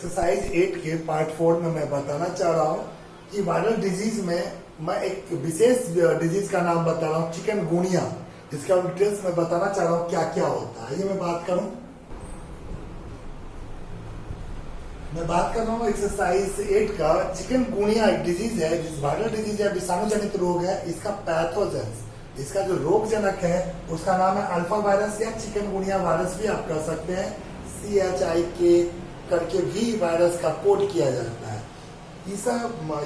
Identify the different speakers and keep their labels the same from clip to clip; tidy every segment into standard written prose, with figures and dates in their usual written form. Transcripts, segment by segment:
Speaker 1: Exercise 8 के part 4 में मैं बताना चाह रहा हूँ कि वायरल डिजीज में मैं एक विशेष डिजीज का नाम बता रहा हूँ, चिकनगुनिया। इसका डिटेल्स मैं बताना चाह रहा हूँ क्या क्या होता है। ये मैं बात कर रहा हूँ एक्सरसाइज 8 का। चिकनगुनिया एक डिजीज है, जिस वायरल डिजीज है, विषाणु जनित रोग है। इसका पैथोजेंस, इसका जो रोग जनक है उसका नाम है अल्फा वायरस या चिकनगुनिया वायरस भी आप कह सकते हैं। CHIK करके भी वायरस का कोड किया जाता है।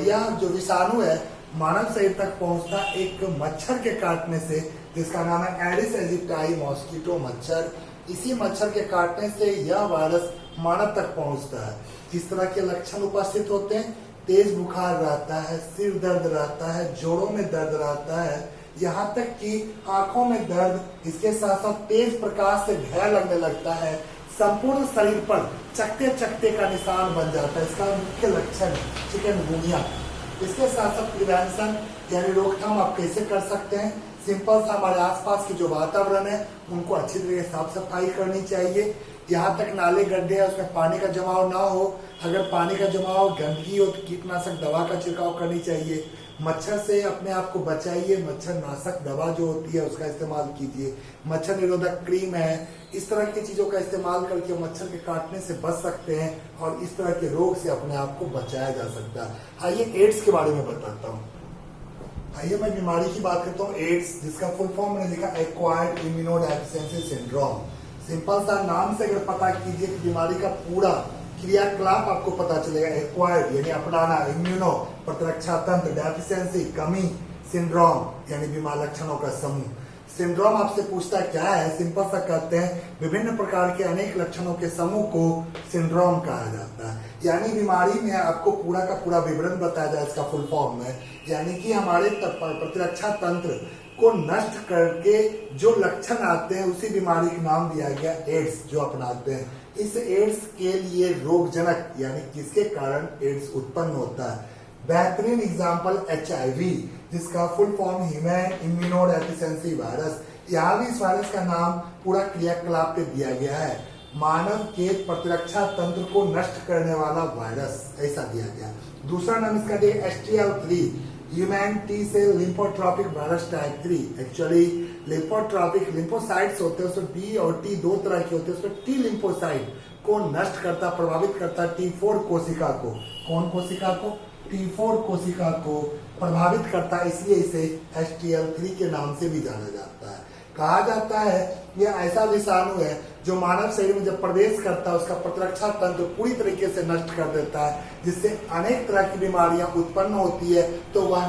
Speaker 1: यह जो विषाणु है मानव शरीर तक पहुंचता एक मच्छर के काटने से, जिसका नाम है एडिस एजिप्टाई मॉस्किटो मच्छर। इसी मच्छर के काटने से यह वायरस मानव तक पहुंचता है। किस तरह के लक्षण उपस्थित होते हैं? तेज बुखार रहता है, सिर दर्द रहता है, जोड़ों में दर्द रहता है, यहाँ तक कि आंखों में दर्द। इसके साथ साथ तेज प्रकाश से भय लगने लगता है। संपूर्ण शरीर पर चकते चकते का निशान बन जाता है। इसका मुख्य लक्षण चिकनगुनिया। इसके साथ साथ प्रिवेंशन यानी रोकथाम आप कैसे कर सकते हैं? सिंपल सा, हमारे आसपास की जो वातावरण है उनको अच्छी तरह से साफ सफाई करनी चाहिए। यहाँ तक नाले गड्ढे है उसमें पानी का जमाव ना हो। अगर पानी का जमाव, गंदगी हो तो कीटनाशक दवा का छिड़काव करनी चाहिए। मच्छर से अपने आप को बचाइए। मच्छर नाशक दवा जो होती है उसका इस्तेमाल कीजिए। मच्छर निरोधक क्रीम है, इस तरह की चीजों का इस्तेमाल करके मच्छर के काटने से बच सकते हैं और इस तरह के रोग से अपने आप को बचाया जा सकता है। आइए एड्स के बारे में बताता हूँ। आइए मैं बीमारी की बात करता हूँ। एड्स, जिसका फुल फॉर्म मैंने लिखा एक्वायर्ड इम्यूनोडेफिशिएंसी सिंड्रोम। सिंपल सा नाम से अगर पता कीजिए कि बीमारी का पूरा क्रियाकलाप आपको पता चलेगा। एक्वायर्ड यानी अपनाना, इम्यूनो प्रतिरक्षा तंत्र, डेफिशिएंसी कमी, सिंड्रोम यानी बीमार लक्षणों का समूह। सिंड्रोम आपसे पूछता क्या है? सिंपल सा कहते हैं विभिन्न प्रकार के अनेक लक्षणों के समूह को सिंड्रोम कहा जाता है। यानी बीमारी में आपको पूरा का पूरा विवरण बताया जाए इसका फुल फॉर्म में। यानी कि हमारे प्रतिरक्षा तंत्र को नष्ट करके जो लक्षण आते हैं उसी बीमारी का नाम दिया गया एड्स, जो अपनाते हैं। इस एड्स के लिए रोग जनक यानी किसके कारण एड्स उत्पन्न होता है? बेहतरीन एग्जाम्पल HIV, जिसका full form human immunodeficiency virus. यहाँ भी इस वायरस का नाम पूरा क्रियाकलाप पे दिया गया है। मानव के प्रतिरक्षा तंत्र को नष्ट करने वाला वायरस, ऐसा दिया गया। दूसरा नाम इसका दिया HTL3, human T cell lymphotropic virus type 3। Actually lymphotropic lymphocytes होते हैं, उसमें T और T दो तरह के होते हैं। उसमें T लिम्फोसाइट को नष्ट करता, प्रभावित करता T4 कोशिका को। कौन कोशिका को? T4 कोशिका को प्रभावित करता है, इसलिए इसे HTL3 के नाम से भी जाना जाता है। कहा जाता है यह ऐसा विषाणु है जो मानव शरीर में जब प्रवेश करता है उसका प्रतिरक्षा तंत्र पूरी तरीके से नष्ट कर देता है, जिससे अनेक तरह की बीमारियां उत्पन्न होती है। तो वह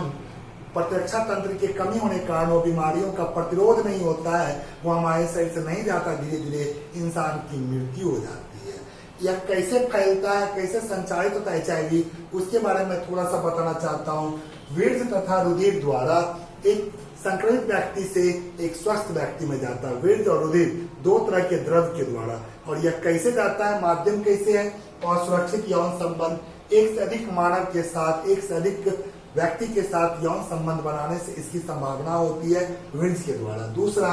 Speaker 1: प्रतिरक्षा तंत्र की कमी होने के कारण वो बीमारियों का प्रतिरोध नहीं होता है, वो हमारे शरीर से नहीं जाता, धीरे धीरे इंसान की मृत्यु हो जाती है। यह कैसे फैलता है, कैसे संचारित होता है HIV, उसके बारे में थोड़ा सा बताना चाहता हूँ। वीर्य तथा रुधिर द्वारा एक संक्रमित व्यक्ति से एक स्वस्थ व्यक्ति में जाता है। वीर्य और रुधिर दो तरह के द्रव के द्वारा। और यह कैसे जाता है, माध्यम कैसे है? और सुरक्षित यौन संबंध, एक से अधिक मानव के साथ, एक से अधिक व्यक्ति के साथ यौन संबंध बनाने से इसकी संभावना होती है वीर्य के द्वारा। दूसरा,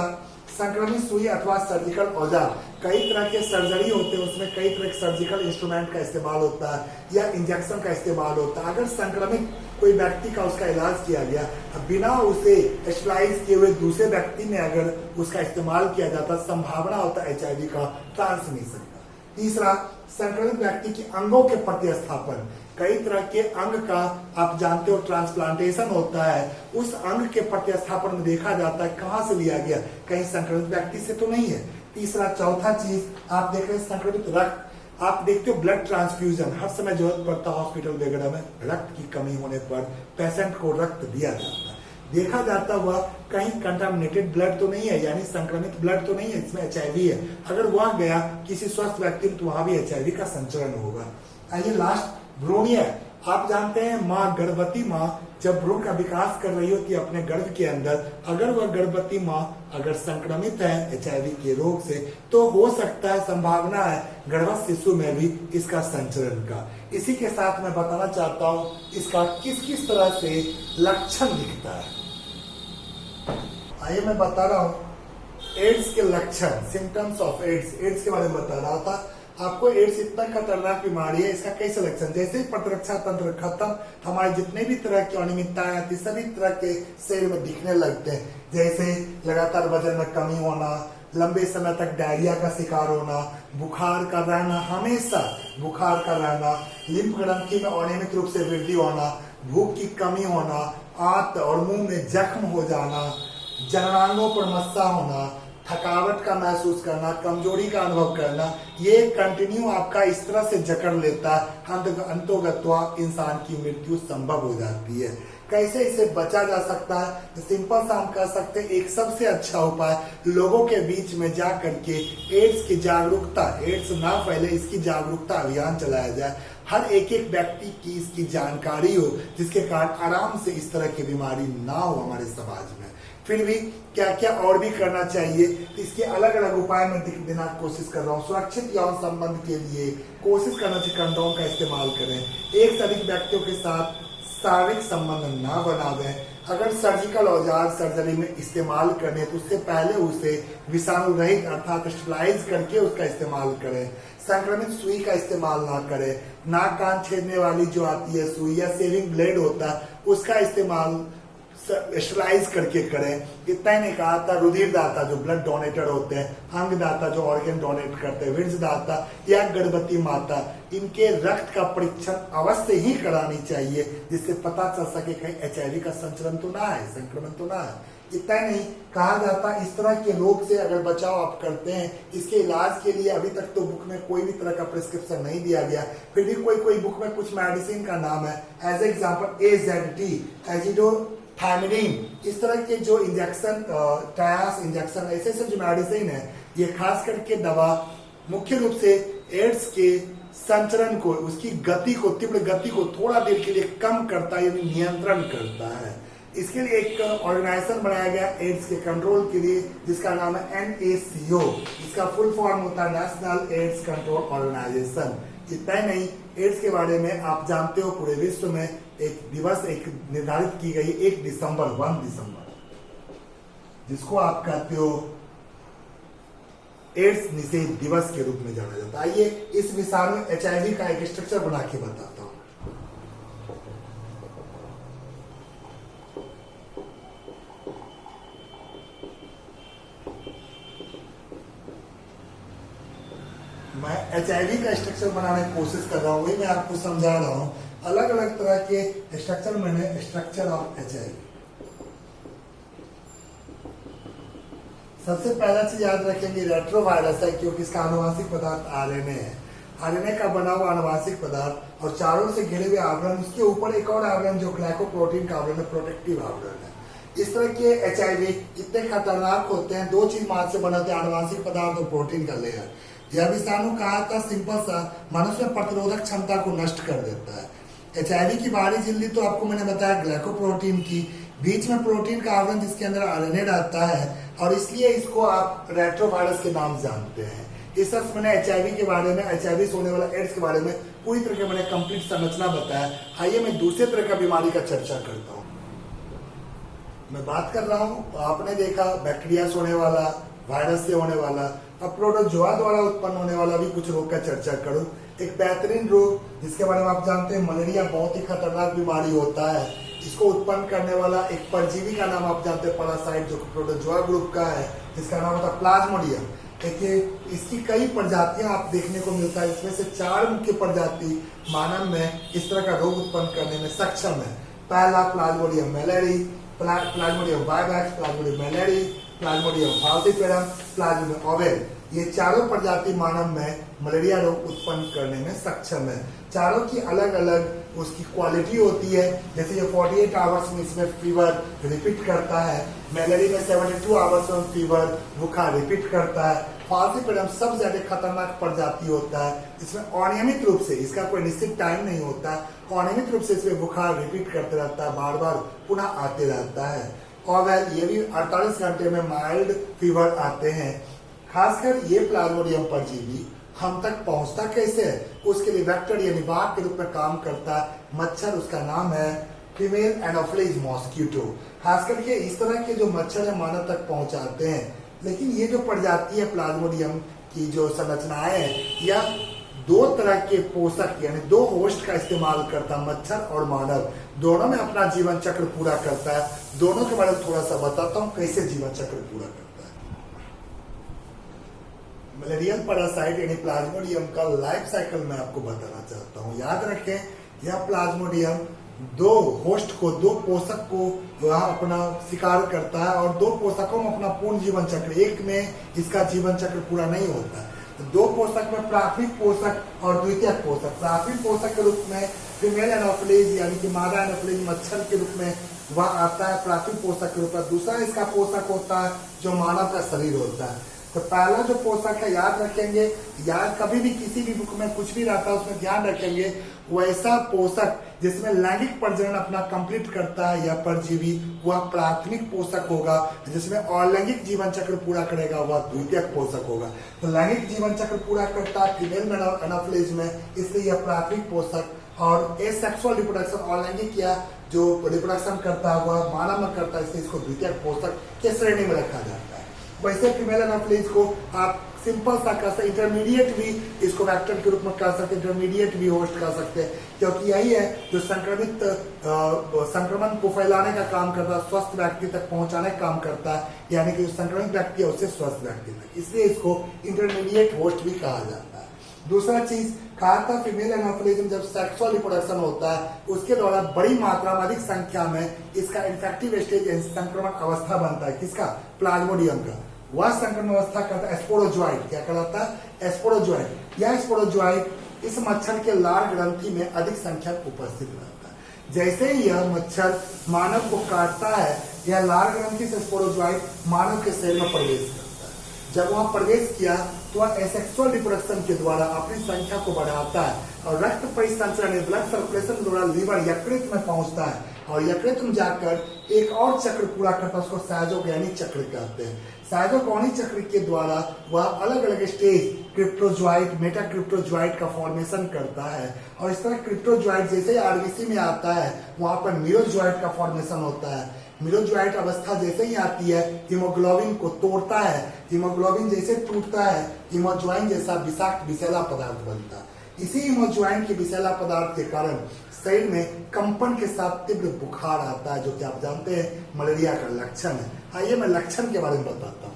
Speaker 1: संक्रमित सुई अथवा सर्जिकल औजार। कई तरह के सर्जरी होते हैं, उसमें कई तरह के सर्जिकल इंस्ट्रूमेंट का इस्तेमाल होता है या इंजेक्शन का इस्तेमाल होता है। अगर संक्रमित कोई व्यक्ति का उसका इलाज किया गया, बिना उसे स्टरलाइज किए हुए दूसरे व्यक्ति में अगर उसका इस्तेमाल किया जाता, संभावना होता है HIV का ट्रांसमिशन का। तीसरा, संक्रमित व्यक्ति के अंगों के प्रतिस्थापन। कई तरह के अंग का आप जानते हो ट्रांसप्लांटेशन होता है, उस अंग के प्रतिस्थापन में देखा जाता है कहाँ से लिया गया, कहीं संक्रमित व्यक्ति से तो नहीं है। तीसरा, चौथा चीज आप देख रहे हैं संक्रमित रक्त। आप देखते हो ब्लड ट्रांसफ्यूजन, हर समय जरूरत पड़ता है हॉस्पिटल वगैरह में, रक्त की कमी होने पर पेशेंट को रक्त दिया जाता है। देखा जाता हुआ कहीं कंटामिनेटेड ब्लड तो नहीं है, यानी संक्रमित ब्लड तो नहीं है, इसमें HIV है। अगर वह गया किसी स्वस्थ व्यक्ति में तो वहां भी HIV का संचरण होगा। आइए लास्ट, भ्रूणीय। आप जानते हैं माँ, गर्भवती माँ जब भ्रूण का विकास कर रही होती है अपने गर्भ के अंदर, अगर वह गर्भवती माँ अगर संक्रमित है HIV के रोग से, तो हो सकता है, संभावना है गर्भस्थ शिशु में भी इसका संचरण का। इसी के साथ मैं बताना चाहता हूँ इसका किस किस तरह से लक्षण दिखता है। आइए मैं बता रहा हूँ एड्स के लक्षण, सिम्टम्स ऑफ एड्स। एड्स के बारे में बता रहा था। आपको एड्स इतना खतरनाक बीमारी है, इसका कैसे लक्षण, जैसे ही प्रतिरक्षा तंत्र खत्म, हमारे जितने भी तरह की अनियमितताएं आती सभी तरह के शरीर में दिखने लगते हैं। जैसे लगातार वजन में कमी होना, लंबे समय तक डायरिया का शिकार होना, बुखार का रहना, हमेशा बुखार का रहना, लिम्फ ग्रंथि में अनियमित रूप से वृद्धि होना, भूख की कमी होना, आंत और मुंह में जख्म हो जाना, जननांगों पर मस्सा होना, थकावट का महसूस करना, कमजोरी का अनुभव करना, ये कंटिन्यू आपका इस तरह से जकड़ लेता है, अंतोगत्वा इंसान की मृत्यु संभव हो जाती है। कैसे इसे बचा जा सकता है? सिंपल सा हम कह सकते हैं, एक सबसे अच्छा उपाय लोगों के बीच में जा करके एड्स की जागरूकता, एड्स ना फैले इसकी जागरूकता अभियान चलाया जाए। हर एक व्यक्ति की इसकी जानकारी हो, जिसके कारण आराम से इस तरह की बीमारी ना हो हमारे समाज में। फिर भी क्या क्या और भी करना चाहिए, इसके अलग अलग उपाय मैं देना कोशिश कर रहा हूँ। सुरक्षित यौन संबंध के लिए कोशिश करना चाहिए कंडोम का इस्तेमाल करें। एक से अधिक व्यक्तियों के साथ शारीरिक संबंध ना बनावे। अगर सर्जिकल औजार सर्जरी में इस्तेमाल करने तो उससे पहले उसे विषाणु रहित अर्थात स्टरलाइज करके उसका इस्तेमाल करें। संक्रमित सुई का इस्तेमाल ना करें। नाक कान छेदने वाली जो आती है सुई या सेविंग ब्लेड होता है उसका इस्तेमाल स्टरलाइज करके करें। इतना ही नहीं कहा था, रुधिर दाता जो ब्लड डोनेटर होते हैं, अंग दाता जो ऑर्गन डोनेट करते हैं, वीर्य दाता या गर्भवती माता, इनके रक्त का परीक्षण अवश्य ही करानी चाहिए, जिससे पता चल सके कहीं HIV का संचरण तो ना है, संक्रमण तो ना है। इतना ही नहीं कहा जाता, इस तरह के रोग से अगर बचाव आप करते हैं, इसके इलाज के लिए अभी तक तो बुक में कोई भी तरह का प्रिस्क्रिप्शन नहीं दिया गया, फिर भी कोई बुक में कुछ मेडिसिन का नाम है। एज एग्जाम्पल AZT, एजिडोथायमिडीन, इस तरह के जो इंजेक्शन, टायास इंजेक्शन, ऐसे जो मेडिसिन है, ये खास करके दवा मुख्य रूप से एड्स के संचरण को, उसकी गति को, तीव्र गति को थोड़ा देर के लिए कम करता है, यानी नियंत्रण करता है। इसके लिए एक ऑर्गेनाइजेशन बनाया गया एड्स के कंट्रोल के लिए, जिसका नाम है NACO। इसका फुल फॉर्म होता है नेशनल एड्स कंट्रोल ऑर्गेनाइजेशन। इतना ही नहीं, एड्स के बारे में आप जानते हो पूरे विश्व में एक दिवस एक निर्धारित की गई 1 दिसंबर, जिसको आप कहते हो एड्स निषेध दिवस के रूप में जाना जाता है। आइए इस विषाणु HIV का एक स्ट्रक्चर बना के बताता हूं। मैं HIV का स्ट्रक्चर बनाने की कोशिश कर रहा हूं, वही मैं आपको समझा रहा हूं। अलग अलग तरह के स्ट्रक्चर मैंने, स्ट्रक्चर ऑफ HIV। सबसे पहला चीज याद रखेंगे, रेट्रोवायरस है, क्योंकि इसका आनुवांशिक पदार्थ RNA है। RNA का बना हुआ आनुवांशिक पदार्थ और चारों से घिरे हुए आवरण, उसके ऊपर एक और आवरण जो ग्लाइकोप्रोटीन का आवरण है, प्रोटेक्टिव आवरण है। इस तरह के HIV इतने खतरनाक होते हैं, 2 चीज मात्र से बने होते हैं, आनुवांशिक पदार्थ और प्रोटीन का लेयर। यह विषाणु कहा था सिंपल सा, मनुष्य में प्रतिरोधक क्षमता को नष्ट कर देता है। HIV की बाहरी झिल्ली तो आपको मैंने बताया ग्लाइकोप्रोटीन की, बीच में प्रोटीन का आवरण जिसके अंदर RNA रहता है, और इसलिए इसको आप रेट्रोवायरस के नाम जानते हैं। इस वक्त मैंने HIV के बारे में, HIV से होने वाला एड्स के बारे में पूरी तरह के मैंने कंप्लीट संरचना बताया। आइए मैं दूसरे तरह का बीमारी का चर्चा करता हूँ। मैं बात कर रहा हूँ, आपने देखा बैक्टीरिया से होने वाला, वायरस से होने वाला, अब प्रोटोजोआ द्वारा उत्पन्न होने वाला भी कुछ रोग का चर्चा करूं। एक बेहतरीन रोग जिसके बारे में आप जानते हैं, मलेरिया बहुत ही खतरनाक बीमारी होता है। इसको उत्पन्न करने वाला एक परजीवी का नाम आप जानते हैं, पैरासाइट, जो प्रोटोजोआ ग्रुप का है, जिसका नाम होता है प्लाज्मोडियम। देखिए इसकी कई प्रजातियां आप देखने को मिलता है, इसमें से 4 मुख्य प्रजाति मानव में इस तरह का रोग उत्पन्न करने में सक्षम है। पहला plasmodium malariae, plasmodium vivax, plasmodium malariae, plasmodium falciparum, plasmodium ovale. ये चारों प्रजाति मानव में मलेरिया रोग उत्पन्न करने में सक्षम है। चारों की अलग अलग उसकी क्वालिटी होती है। जैसे ये 48 आवर्स में इसमें फीवर रिपीट करता है, मैलेरिया में 72 आवर्स में फीवर बुखार रिपीट करता है। फाल्सीपेरम सबसे ज्यादा खतरनाक प्रजाति होता है, इसमें अनियमित रूप से, इसका कोई निश्चित टाइम नहीं होता, अनियमित रूप से इसमें बुखार रिपीट करते रहता है, बार बार पुनः आते रहता है। और ये भी 48 घंटे में माइल्ड फीवर आते हैं। खासकर ये प्लाज्मोडियम परजीवी हम तक पहुंचता कैसे है, उसके लिए वेक्टर यानी वाहक के रूप में काम करता है मच्छर, उसका नाम है फीमेल एनोफिलीज मॉस्किटो। खास करके इस तरह के जो मच्छर है मानव तक पहुंचाते हैं। लेकिन ये जो प्रजाति है प्लाज्मोडियम की जो संरचनाएं हैं, यह दो तरह के पोषक यानी दो होस्ट का इस्तेमाल करता है, मच्छर और मानव दोनों में अपना जीवन चक्र पूरा करता है। दोनों के बारे में थोड़ा सा बताता हूं कैसे जीवन चक्र पूरा करता है। मलेरियल पैरासाइट यानी प्लाज्मोडियम का लाइफ साइकिल मैं आपको बताना चाहता हूं। याद रखें, यह प्लाज्मोडियम दो होस्ट को, दो पोषक को वह अपना शिकार करता है और दो पोषकों में अपना पूर्ण जीवन चक्र, एक में इसका जीवन चक्र पूरा नहीं होता है। तो दो पोषक में प्राथमिक पोषक और द्वितीयक पोषक। प्राथमिक पोषक के रूप में फीमेल एनोफिलीज यानी कि मादा एनोफिलीज मच्छर के रूप में वह आता है प्राथमिक पोषक के रूप में। दूसरा इसका पोषक होता है जो मानव का शरीर होता है। तो पहला जो पोषक है, याद रखेंगे, याद कभी भी किसी भी बुक में कुछ भी रहता है उसमें ध्यान रखेंगे, वैसा पोषक जिसमें लैंगिक प्रजनन अपना कंप्लीट करता है या परजीवी, वह प्राथमिक पोषक होगा। जिसमें अलैंगिक जीवन चक्र पूरा करेगा वह द्वितीयक पोषक होगा। तो लैंगिक जीवन चक्र पूरा करता है फीमेल एनोफिलीज में, इसलिए यह प्राथमिक पोषक। और एसेक्सुअल रिप्रोडक्शन अलैंगिक या जो रिप्रोडक्शन करता है वह मानव में करता है, इसलिए इसको द्वितीयक पोषक के श्रेणी में रखा जाता है। वैसे फीमेल एनोफिलीज को आप सिंपल सा कर सकते, इंटरमीडिएट भी इसको वेक्टर के रूप में कर सकते, इंटरमीडिएट भी होस्ट कर सकते हैं, क्योंकि यही है जो संक्रमण को फैलाने का काम करता है, स्वस्थ व्यक्ति तक पहुंचाने का काम करता है, यानी कि जो संक्रमित व्यक्ति है उससे स्वस्थ व्यक्ति तक, इसलिए इसको इंटरमीडिएट होस्ट भी कहा जाता है। दूसरा चीज कहा था, फीमेल एनोफिलीज में जब सेक्सुअल रिप्रोडक्शन होता है उसके दौरान बड़ी मात्रा में, अधिक संख्या में इसका इन्फेक्टिव स्टेज संक्रमण अवस्था बनता है। किसका? प्लाज्मोडियम का। वह संक्रमण अवस्था कहता है स्पोरोजोइट। क्या कहलाता है? स्पोरोजोइट। यह स्पोरोजोइट इस मच्छर के लार ग्रंथि में अधिक संख्या में उपस्थित रहता है। जैसे ही यह मच्छर मानव को काटता है, यह लार ग्रंथि से स्पोरोजोइट मानव के शरीर में प्रवेश करता है। जब वहां प्रवेश किया तो वह एसेक्सुअल रिप्रोडक्शन के द्वारा अपनी संख्या को बढ़ाता है और रक्त परिसंचरण ब्लड सर्कुलेशन द्वारा लीवर यकृत में पहुंचता है और यकृत में जाकर एक और चक्र पूरा करता है, उसको साइजोगैनी चक्र कहते हैं। साइजोगैनी चक्र के द्वारा वह अलग अलग स्टेज क्रिप्टोजोइट, मेटा क्रिप्टोजोइट का फॉर्मेशन करता है और इस तरह क्रिप्टोजोइट जैसे ही आरबीसी में आता है वहां पर मीरोजोइट का फॉर्मेशन होता है। मीरोजोइट अवस्था जैसे ही आती है हीमोग्लोबिन को तोड़ता है, हीमोग्लोबिन जैसे टूटता है हीमोज्वाइन जैसा विषाक्त विषैला पदार्थ बनता है। इसी हीमोज्वाइन के विषैला पदार्थ के कारण शरीर में कंपन के साथ तीव्र बुखार आता है, जो कि आप जानते हैं मलेरिया का लक्षण है। आइए मैं लक्षण के बारे में बताता हूँ।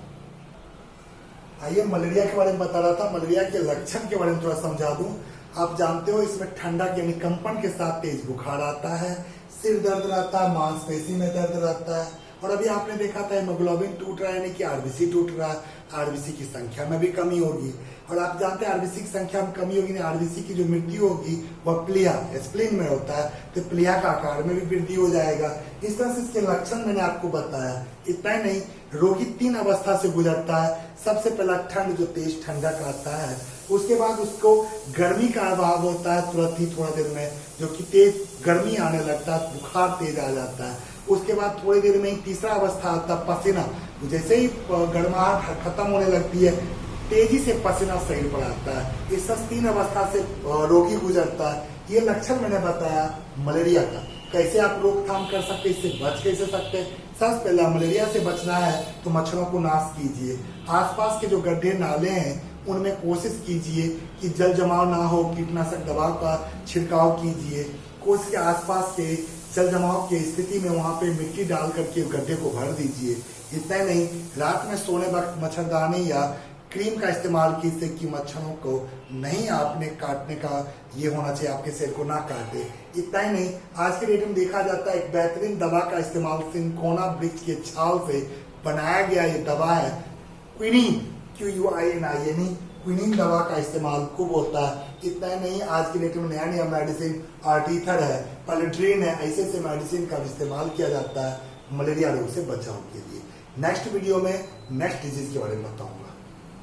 Speaker 1: आइए मलेरिया के बारे में बता रहा था, मलेरिया के लक्षण के बारे में थोड़ा समझा दूं। आप जानते हो इसमें ठंडा यानी कंपन के साथ तेज बुखार आता है, सिर दर्द रहता है, मांसपेशी में दर्द रहता है और अभी आपने देखा था हीमोग्लोबिन टूट रहा है यानी कि आरबीसी टूट रहा है, आरबीसी की संख्या में भी कमी होगी। और आप जानते हैं आरबीसी की संख्या में कमी होगी, आरबीसी की जो मृत्यु होगी वह प्लिया स्प्लीन में होता है, तो प्लिया का आकार में भी वृद्धि हो जाएगा। इस तरह से इसके लक्षण मैंने आपको बताया। इतना ही नहीं, रोगी 3 अवस्था से गुजरता है। सबसे पहला ठंड, जो तेज ठंडक आता है, उसके बाद उसको गर्मी का अभाव होता है तुरंत ही थोड़ा देर में, जो कि तेज गर्मी आने लगता है, बुखार तेज आ जाता है। उसके बाद थोड़ी देर में ही तीसरा अवस्था आता है पसीना, जैसे ही गर्माहट खत्म होने लगती है तेजी से पसीना शरीर पर आता है। इस 3 अवस्था से रोगी गुजरता है। ये लक्षण मैंने बताया मलेरिया का। कैसे आप रोकथाम कर सकते, इससे बच कैसे सकते? सबसे पहला, मलेरिया से बचना है तो मच्छरों को नाश कीजिए। आसपास के जो गड्ढे नाले हैं उनमें कोशिश कीजिए कि जल जमाव ना हो, कीटनाशक दवाओं का छिड़काव कीजिए। कोशिश के आसपास के जल जमाव की स्थिति में वहां पे मिट्टी डाल करके गड्ढे को भर दीजिए। इतना ही नहीं, रात में सोने वक्त मच्छरदानी या क्रीम का इस्तेमाल कीजिए कि मच्छरों को नहीं आपने काटने का ये होना चाहिए, आपके शरीर को ना काटे। इतना ही नहीं, आज के डेट में देखा जाता है एक बेहतरीन दवा का इस्तेमाल सिंकोना वृक्ष के छाल से बनाया गया ये दवा है क्विनीन, QUININE, क्विनीन दवा का इस्तेमाल खूब होता है। इतना ही नहीं, आज की डेट में नया नया मेडिसिन आर्टीथर है, पैलेड्रीन है, ऐसे मेडिसिन का इस्तेमाल किया जाता है मलेरिया रोग से बचाव के लिए। नेक्स्ट वीडियो में नेक्स्ट डिजीज के बारे में बताऊंगा।